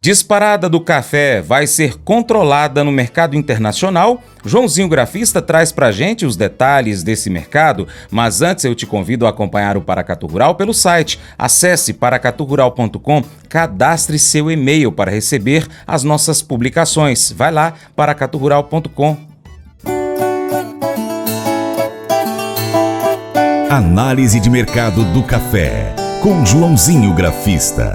Disparada do café vai ser controlada no mercado internacional? Joãozinho Grafista traz pra gente os detalhes desse mercado, mas antes eu te convido a acompanhar o Paracatu Rural pelo site. Acesse paracaturural.com, cadastre seu e-mail para receber as nossas publicações. Vai lá, paracaturural.com. Análise de mercado do café, com Joãozinho Grafista.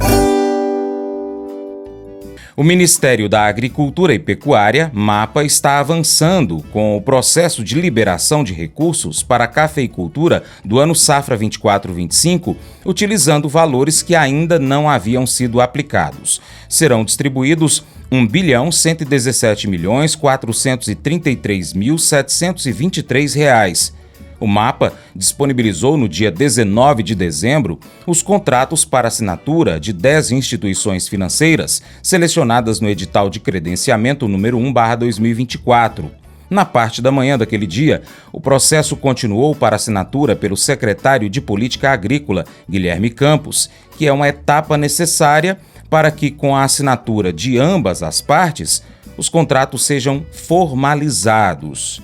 O Ministério da Agricultura e Pecuária, MAPA, está avançando com o processo de liberação de recursos para a cafeicultura do ano safra 24-25, utilizando valores que ainda não haviam sido aplicados. Serão distribuídos R$ 1.117.433.723. O MAPA disponibilizou no dia 19 de dezembro os contratos para assinatura de 10 instituições financeiras selecionadas no edital de credenciamento número 1/2024. Na parte da manhã daquele dia, o processo continuou para assinatura pelo secretário de Política Agrícola, Guilherme Campos, que é uma etapa necessária para que, com a assinatura de ambas as partes, os contratos sejam formalizados.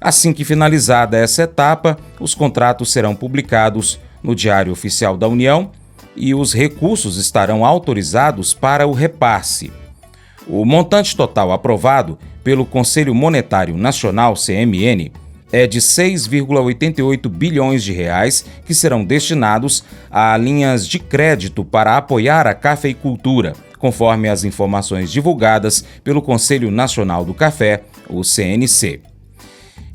Assim que finalizada essa etapa, os contratos serão publicados no Diário Oficial da União e os recursos estarão autorizados para o repasse. O montante total aprovado pelo Conselho Monetário Nacional, CMN, é de 6,88 bilhões de reais que serão destinados a linhas de crédito para apoiar a cafeicultura, conforme as informações divulgadas pelo Conselho Nacional do Café, o CNC.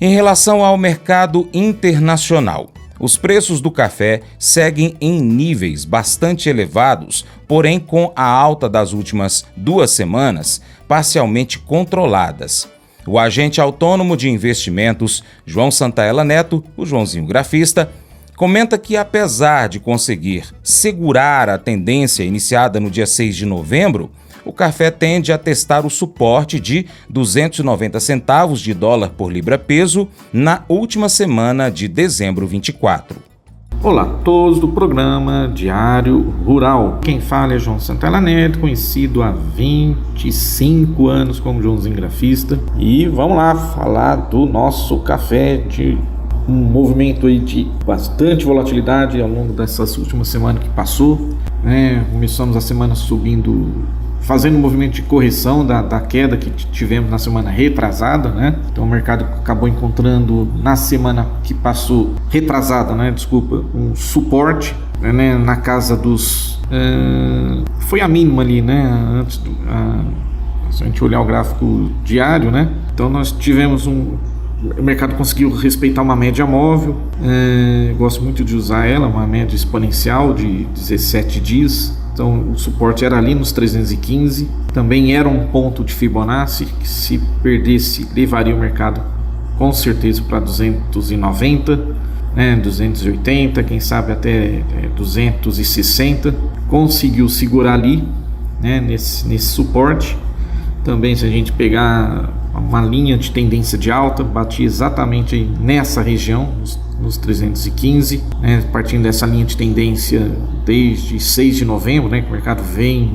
Em relação ao mercado internacional, os preços do café seguem em níveis bastante elevados, porém com a alta das últimas 2 semanas parcialmente controladas. O agente autônomo de investimentos, João Santaella Neto, o Joãozinho Grafista, comenta que apesar de conseguir segurar a tendência iniciada no dia 6 de novembro, o café tende a testar o suporte de 290 centavos de dólar por libra-peso na última semana de dezembro 24. Olá a todos do programa Diário Rural. Quem fala é João Santaella Neto, conhecido há 25 anos como Joãozinho Grafista. E vamos lá falar do nosso café, de um movimento aí de bastante volatilidade ao longo dessas últimas semanas que passou. Começamos a semana subindo, fazendo um movimento de correção da queda que tivemos na semana retrasada, Então o mercado acabou encontrando na semana que passou, retrasada, um suporte, na casa dos... foi a mínima ali, antes se a gente olhar o gráfico diário, Então nós tivemos o mercado conseguiu respeitar uma média móvel, gosto muito de usar ela, uma média exponencial de 17 dias. Então o suporte era ali nos 315, também era um ponto de Fibonacci que, se perdesse, levaria o mercado com certeza para 290, 280, quem sabe até 260. Conseguiu segurar ali, nesse suporte. Também, se a gente pegar uma linha de tendência de alta, batia exatamente aí nessa região, nos 315, partindo dessa linha de tendência desde 6 de novembro, que o mercado vem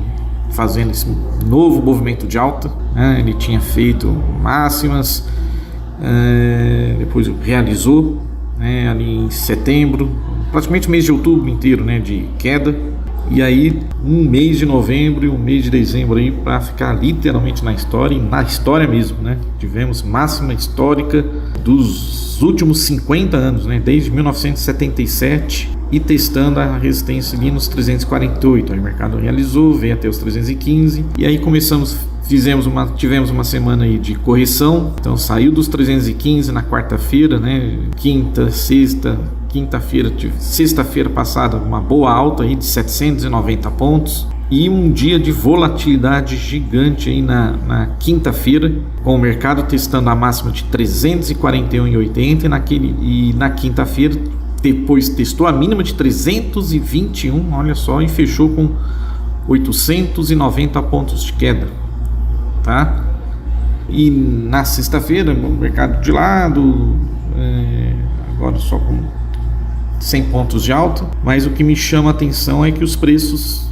fazendo esse novo movimento de alta, ele tinha feito máximas, depois realizou, ali em setembro, praticamente o mês de outubro inteiro, de queda, e aí um mês de novembro e um mês de dezembro aí para ficar literalmente na história, e na história mesmo, Tivemos máxima histórica dos últimos 50 anos, desde 1977, e testando a resistência ali nos 348. Aí o mercado realizou, veio até os 315, e aí tivemos uma semana aí de correção. Então saiu dos 315 na quarta-feira, sexta-feira passada, uma boa alta aí de 790 pontos, e um dia de volatilidade gigante aí na quinta-feira, com o mercado testando a máxima de 341,80, e na quinta-feira depois testou a mínima de 321, olha só, e fechou com 890 pontos de queda, E na sexta-feira o mercado de lado, agora só com 100 pontos de alta, mas o que me chama a atenção é que os preços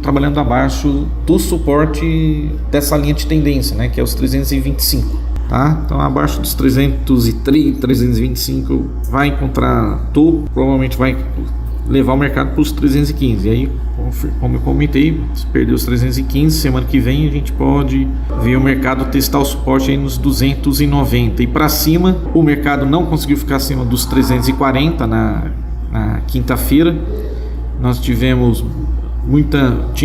trabalhando abaixo do suporte dessa linha de tendência, né, que é os 325, tá? Então abaixo dos 330, 325 vai encontrar topo, provavelmente vai levar o mercado para os 315, e aí, como eu comentei, se perder os 315, semana que vem a gente pode ver o mercado testar o suporte aí nos 290, e para cima o mercado não conseguiu ficar acima dos 340 na quinta-feira. Nós tinha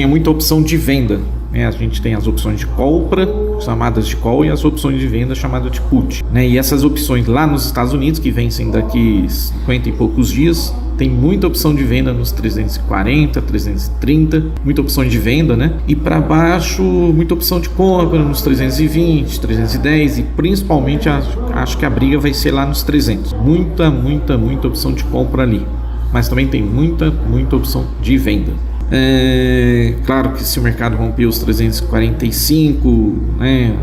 muita opção de venda, né? A gente tem as opções de compra, chamadas de call, e as opções de venda, chamadas de put, né? E essas opções lá nos Estados Unidos, que vencem daqui 50 e poucos dias, tem muita opção de venda nos 340, 330, muita opção de venda, né? E para baixo, muita opção de compra nos 320, 310, e principalmente acho que a briga vai ser lá nos 300. Muita opção de compra ali, mas também tem muita opção de venda. Claro que se o mercado romper os 345, né,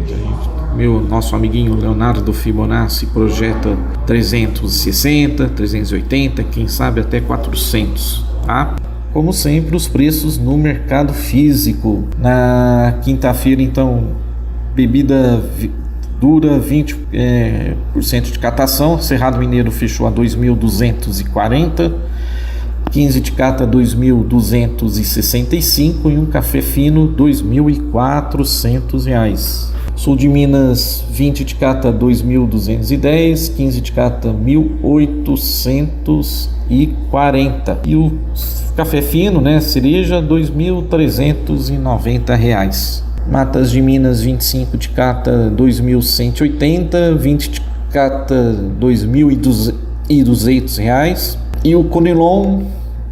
nosso amiguinho Leonardo do Fibonacci projeta 360, 380, quem sabe até 400, tá? Como sempre, os preços no mercado físico. Na quinta-feira, então, bebida dura 20% de catação, Cerrado Mineiro fechou a 2.240, 15 de cata 2.265 e um café fino R$2.400. Sul de Minas, 20 de cata 2.210, 15 de cata 1.840 e o café fino, né, cereja, R$2.390. Matas de Minas, 25 de cata 2.180, 20 de cata R$2.200 e o Conilon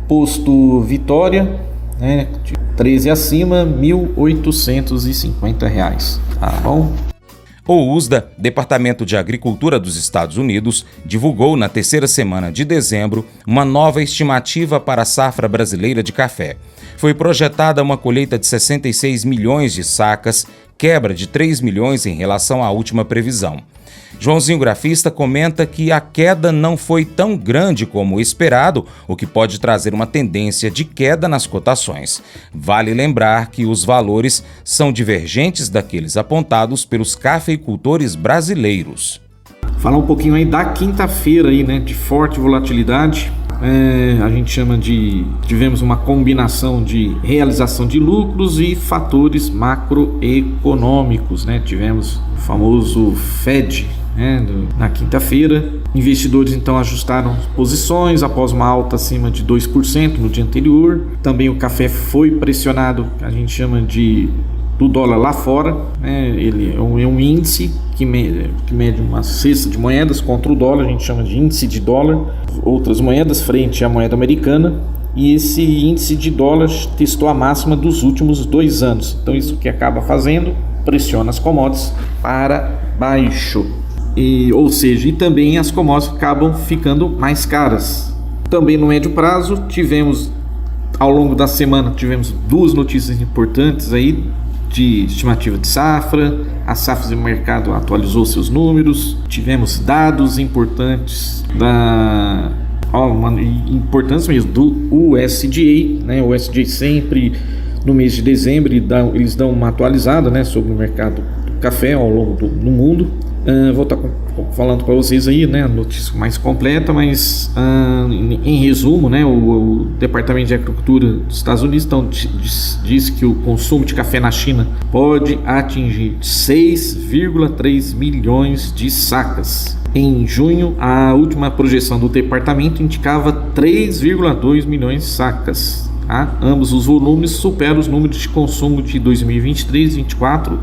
posto Vitória, né, de 13 acima, R$1.850, tá bom? O USDA, Departamento de Agricultura dos Estados Unidos, divulgou na terceira semana de dezembro uma nova estimativa para a safra brasileira de café. Foi projetada uma colheita de 66 milhões de sacas, quebra de 3 milhões em relação à última previsão. Joãozinho Grafista comenta que a queda não foi tão grande como esperado, o que pode trazer uma tendência de queda nas cotações. Vale lembrar que os valores são divergentes daqueles apontados pelos cafeicultores brasileiros. Falar um pouquinho aí da quinta-feira aí, né, de forte volatilidade. A gente tivemos uma combinação de realização de lucros e fatores macroeconômicos, né? Tivemos o famoso Fed, né, na quinta-feira. Investidores então ajustaram posições após uma alta acima de 2% no dia anterior. Também o café foi pressionado, a gente chama do dólar lá fora, né? Ele é um índice que mede uma cesta de moedas contra o dólar, a gente chama de índice de dólar, outras moedas frente à moeda americana, e esse índice de dólar testou a máxima dos últimos 2 anos. Então isso que acaba fazendo, pressiona as commodities para baixo, e também as commodities acabam ficando mais caras. Também no médio prazo, ao longo da semana, tivemos 2 notícias importantes aí, de estimativa de safra. A Safras e Mercado atualizou seus números, tivemos dados importantes importantes mesmo do USDA, né? O USDA sempre no mês de dezembro eles dão uma atualizada, né, sobre o mercado do café ao longo no mundo. Vou estar falando para vocês aí, né, a notícia mais completa, mas em resumo, né, o Departamento de Agricultura dos Estados Unidos diz que o consumo de café na China pode atingir 6,3 milhões de sacas. Em junho, a última projeção do departamento indicava 3,2 milhões de sacas. Tá? Ambos os volumes superam os números de consumo de 2023 e 2024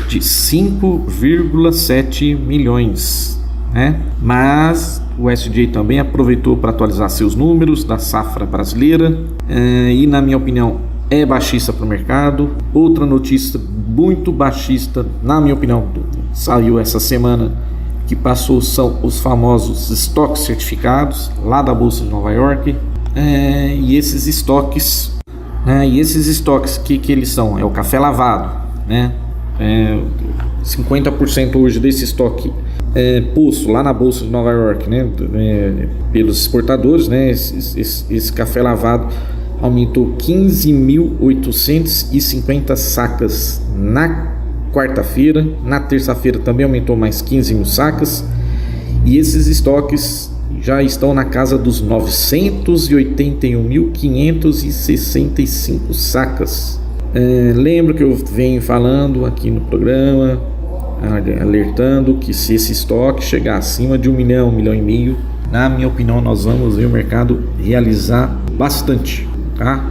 de 5,7 milhões. Né? Mas o USDA também aproveitou para atualizar seus números da safra brasileira e, na minha opinião, é baixista para o mercado. Outra notícia muito baixista, na minha opinião, saiu essa semana, que passou, são os famosos estoques certificados lá da Bolsa de Nova York. E esses estoques, que eles são? É o café lavado, né? 50% hoje desse estoque é posto lá na Bolsa de Nova York, né? Pelos exportadores, né? Esse café lavado aumentou 15.850 sacas na quarta-feira. Na terça-feira também aumentou mais 15 mil sacas. E esses estoques já estão na casa dos 981.565 sacas. Lembro que eu venho falando aqui no programa, alertando que se esse estoque chegar acima de 1 milhão, 1,5 milhão, na minha opinião, nós vamos ver o mercado realizar bastante, tá?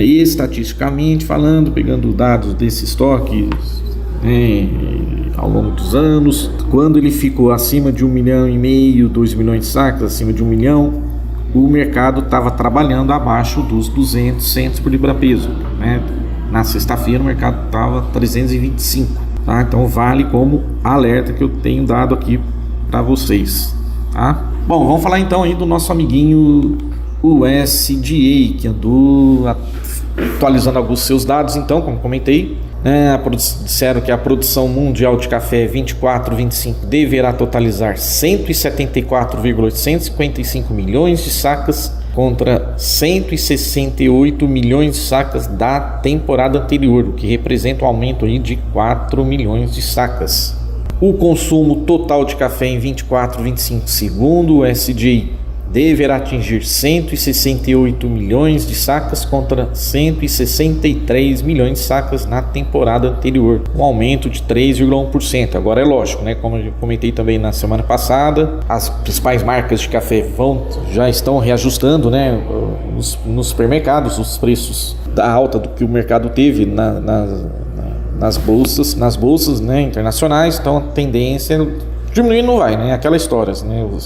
E estatisticamente falando, pegando dados desse estoque ao longo dos anos, quando ele ficou acima de 1,5 milhão, 2 milhões de sacas, acima de 1 milhão, o mercado estava trabalhando abaixo dos 200 centos por libra-peso, né? Na sexta-feira o mercado estava 325, tá? Então vale como alerta que eu tenho dado aqui para vocês, tá? Bom, vamos falar então aí do nosso amiguinho USDA, que andou atualizando alguns seus dados, então, como comentei, disseram que a produção mundial de café 24-25 deverá totalizar 174,855 milhões de sacas contra 168 milhões de sacas da temporada anterior, o que representa um aumento aí de 4 milhões de sacas. O consumo total de café em 24-25, segundo o USDA, deverá atingir 168 milhões de sacas contra 163 milhões de sacas na temporada anterior, um aumento de 3,1%. Agora é lógico, né? Como eu comentei também na semana passada, as principais marcas de café já estão reajustando, né, nos supermercados os preços da alta do que o mercado teve nas bolsas, né, internacionais. Então a tendência diminuir não vai, né? Aquela história, né? O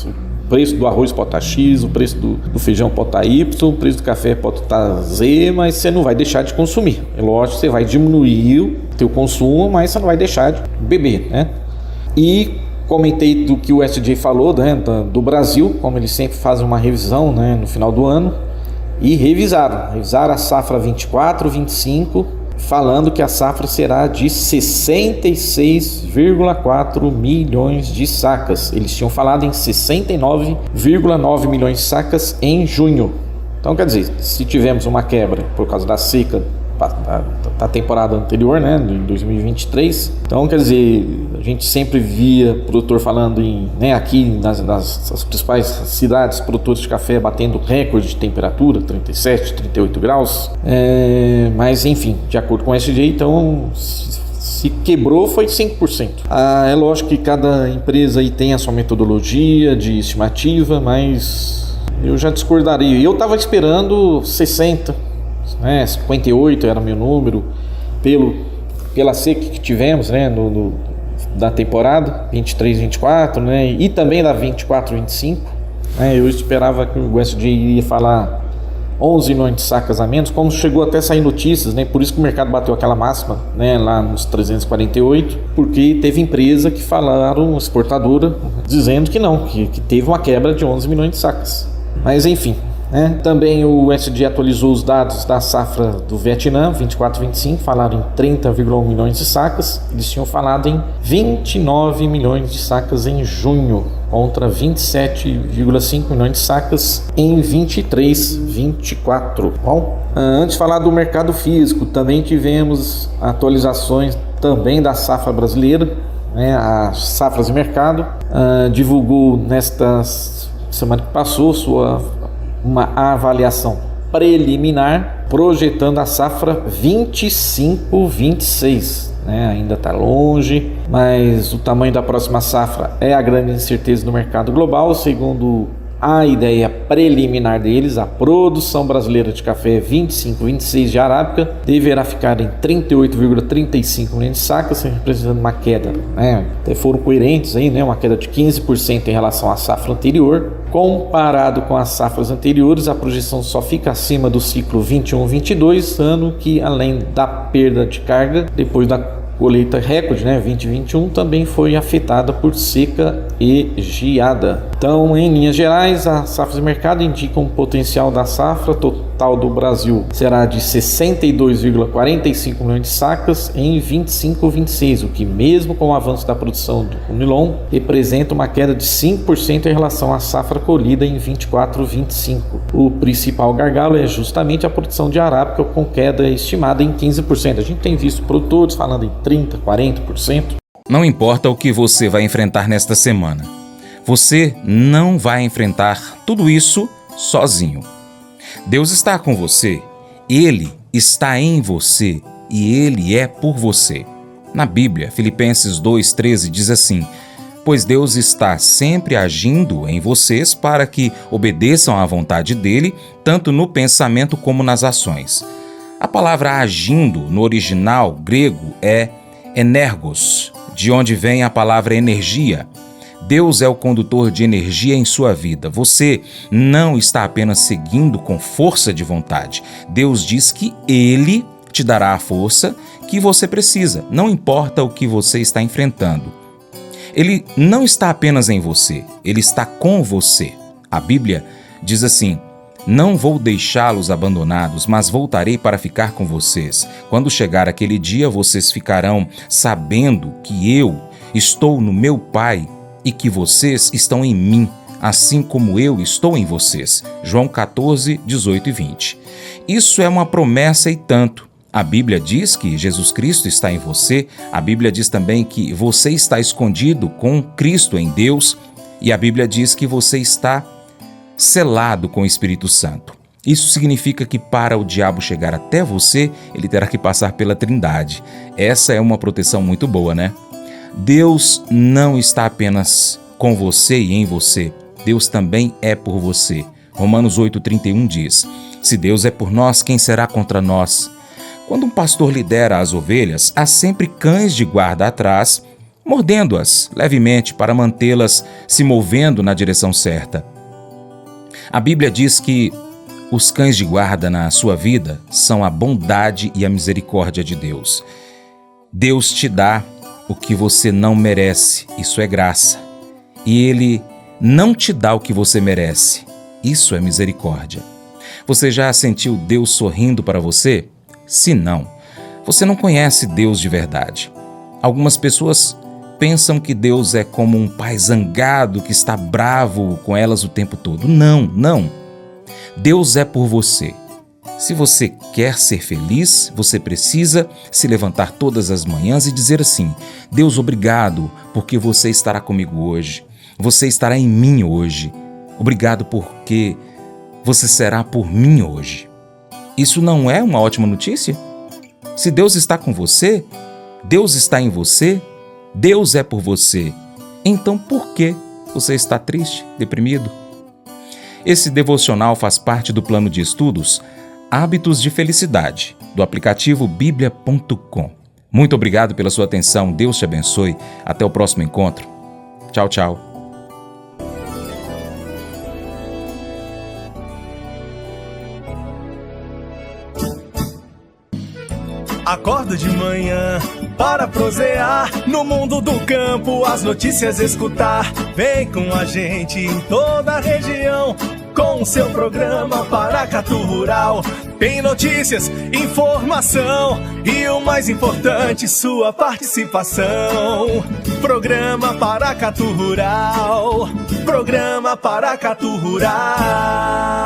preço do arroz pode estar X, o preço do feijão pode estar Y, o preço do café pode estar Z, mas você não vai deixar de consumir. É lógico, você vai diminuir o teu consumo, mas você não vai deixar de beber, né? E comentei do que o USDA falou, né, do Brasil, como eles sempre fazem uma revisão, né, no final do ano, e revisaram a safra 24-25, falando que a safra será de 66,4 milhões de sacas. Eles tinham falado em 69,9 milhões de sacas em junho. Então, quer dizer, se tivemos uma quebra por causa da seca da temporada anterior, né, de 2023, então, quer dizer, a gente sempre via produtor falando aqui nas principais cidades, produtores de café batendo recorde de temperatura, 37, 38 graus, mas enfim, de acordo com o SDA, então se quebrou foi 5%. É lógico que cada empresa aí tem a sua metodologia de estimativa, mas eu já discordaria. Eu estava esperando 60%, 58 era meu número, pela seca que tivemos, né, da temporada 23-24, né, e também da 24-25, né, eu esperava que o USDA iria falar 11 milhões de sacas a menos, como chegou até a sair notícias, né, por isso que o mercado bateu aquela máxima, né, lá nos 348, porque teve empresa que falaram, exportadora, dizendo que não, que teve uma quebra de 11 milhões de sacas, mas enfim. Também o USDA atualizou os dados da safra do Vietnã 24-25, falaram em 30,1 milhões de sacas. Eles tinham falado em 29 milhões de sacas em junho, contra 27,5 milhões de sacas em 23-24. Bom, antes de falar do mercado físico, também tivemos atualizações também da safra brasileira, né? A Safras e Mercado divulgou nesta semana que passou uma avaliação preliminar projetando a safra 25-26, né? Ainda está longe, mas o tamanho da próxima safra é a grande incerteza do mercado global. Segundo a ideia preliminar deles, a produção brasileira de café 25-26 de arábica deverá ficar em 38,35 milhões de sacas, representando uma queda, né? Até foram coerentes aí, né? Uma queda de 15% em relação à safra anterior. Comparado com as safras anteriores, a projeção só fica acima do ciclo 21-22, ano que, além da perda de carga depois da colheita recorde, né, 2021, também foi afetada por seca e geada. Então, em linhas gerais, a Safras e Mercado indicam um potencial da safra total do Brasil será de 62,45 milhões de sacas em 25-26, o que mesmo com o avanço da produção do nilon, representa uma queda de 5% em relação à safra colhida em 24-25. O principal gargalo é justamente a produção de arábica, com queda estimada em 15%. A gente tem visto produtores falando em 30%, 40%. Não importa o que você vai enfrentar nesta semana, você não vai enfrentar tudo isso sozinho. Deus está com você, Ele está em você e Ele é por você. Na Bíblia, Filipenses 2,13 diz assim: pois Deus está sempre agindo em vocês para que obedeçam à vontade dEle, tanto no pensamento como nas ações. A palavra agindo, no original grego, é energos, de onde vem a palavra energia. Deus é o condutor de energia em sua vida. Você não está apenas seguindo com força de vontade. Deus diz que Ele te dará a força que você precisa, não importa o que você está enfrentando. Ele não está apenas em você, Ele está com você. A Bíblia diz assim: não vou deixá-los abandonados, mas voltarei para ficar com vocês. Quando chegar aquele dia, vocês ficarão sabendo que eu estou no meu Pai e que vocês estão em mim, assim como eu estou em vocês. João 14, 18 e 20. Isso é uma promessa e tanto. A Bíblia diz que Jesus Cristo está em você, a Bíblia diz também que você está escondido com Cristo em Deus, e a Bíblia diz que você está selado com o Espírito Santo. Isso significa que para o diabo chegar até você, ele terá que passar pela Trindade. Essa é uma proteção muito boa, né? Deus não está apenas com você e em você, Deus também é por você. Romanos 8,31 diz: se Deus é por nós, quem será contra nós? Quando um pastor lidera as ovelhas, há sempre cães de guarda atrás, mordendo-as levemente para mantê-las se movendo na direção certa. A Bíblia diz que os cães de guarda na sua vida são a bondade e a misericórdia de Deus. Deus te dá o que você não merece, isso é graça. E Ele não te dá o que você merece, isso é misericórdia. Você já sentiu Deus sorrindo para você? Se não, você não conhece Deus de verdade. Algumas pessoas pensam que Deus é como um pai zangado que está bravo com elas o tempo todo. Não. Deus é por você. Se você quer ser feliz, você precisa se levantar todas as manhãs e dizer assim: Deus, obrigado, porque você estará comigo hoje. Você estará em mim hoje. Obrigado porque você será por mim hoje. Isso não é uma ótima notícia? Se Deus está com você, Deus está em você, Deus é por você. Então por que você está triste, deprimido? Esse devocional faz parte do plano de estudos Hábitos de Felicidade, do aplicativo biblia.com. Muito obrigado pela sua atenção, Deus te abençoe. Até o próximo encontro. Tchau, tchau. Acordo de manhã para prosear no mundo do campo, as notícias escutar. Vem com a gente em toda a região com o seu programa Paracatu Rural. Tem notícias, informação e o mais importante, sua participação. Programa Paracatu Rural. Programa Paracatu Rural.